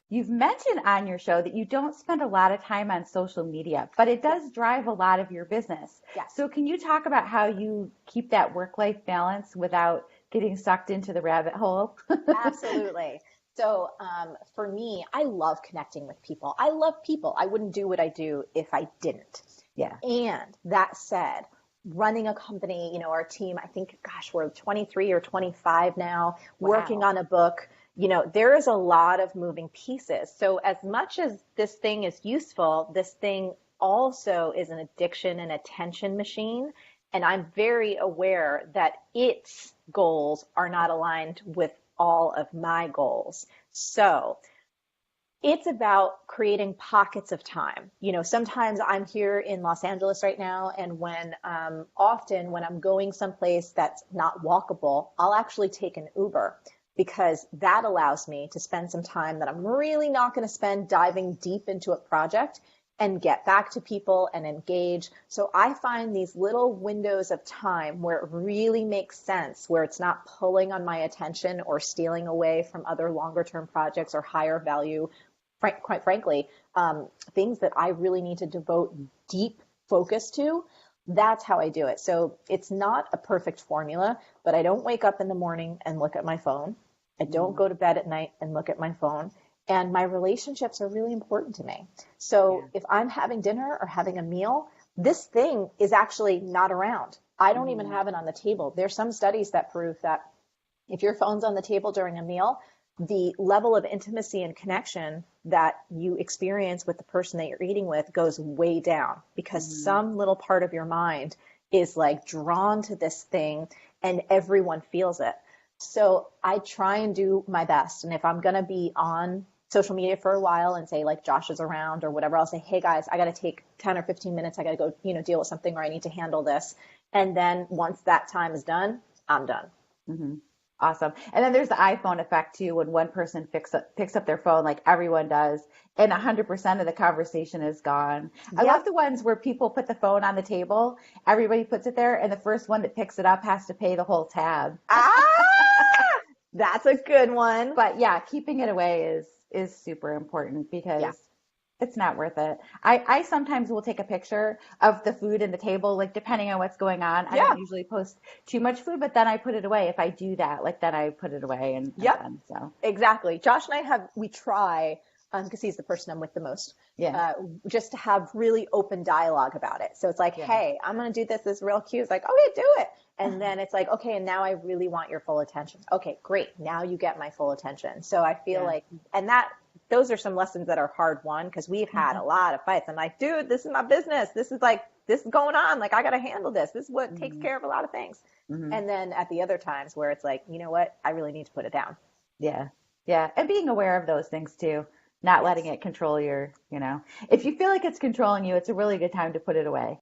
You've mentioned on your show that you don't spend a lot of time on social media, but it does drive a lot of your business. Yes. So can you talk about how you keep that work-life balance without getting sucked into the rabbit hole? Absolutely. So for me, I love connecting with people. I love people. I wouldn't do what I do if I didn't. Yeah. And that said, running a company, our team, I think, gosh, we're 23 or 25 now, working Wow. on a book. There is a lot of moving pieces. So as much as this thing is useful, this thing also is an addiction and attention machine. And I'm very aware that its goals are not aligned with all of my goals. So it's about creating pockets of time. Sometimes I'm here in Los Angeles right now, and often when I'm going someplace that's not walkable, I'll actually take an Uber because that allows me to spend some time that I'm really not going to spend diving deep into a project and get back to people and engage. So I find these little windows of time where it really makes sense, where it's not pulling on my attention or stealing away from other longer term projects or higher value, quite frankly, things that I really need to devote deep focus to. That's how I do it. So it's not a perfect formula, but I don't wake up in the morning and look at my phone. I don't go to bed at night and look at my phone. And my relationships are really important to me. So if I'm having dinner or having a meal, this thing is actually not around. I don't even have it on the table. There's some studies that prove that if your phone's on the table during a meal, the level of intimacy and connection that you experience with the person that you're eating with goes way down because some little part of your mind is like drawn to this thing and everyone feels it. So I try and do my best. And if I'm going to be on social media for a while and say like Josh is around or whatever, I'll say, hey guys, I got to take 10 or 15 minutes. I got to go, deal with something or I need to handle this. And then once that time is done, I'm done. Mm-hmm. Awesome. And then there's the iPhone effect too, when one person picks up their phone like everyone does, and 100% of the conversation is gone. I love the ones where people put the phone on the table, everybody puts it there, and the first one that picks it up has to pay the whole tab. That's a good one. But yeah, keeping it away is super important because it's not worth it. I sometimes will take a picture of the food and the table, like depending on what's going on. I don't usually post too much food, but then I put it away. If I do that, like then I put it away and done, so. Exactly. Josh and we try, because he's the person I'm with the most, just to have really open dialogue about it. So it's like, hey, I'm going to do this. This is real cute. It's like, okay, do it. And then it's like, okay, and now I really want your full attention. Okay, great. Now you get my full attention. So I feel like, and those are some lessons that are hard won because we've had a lot of fights. I'm like, dude, this is my business. This is going on. Like, I got to handle this. This is what takes care of a lot of things. And then at the other times where it's like, you know what? I really need to put it down. Yeah. Yeah. And being aware of those things too, not letting it control if you feel like it's controlling you, it's a really good time to put it away.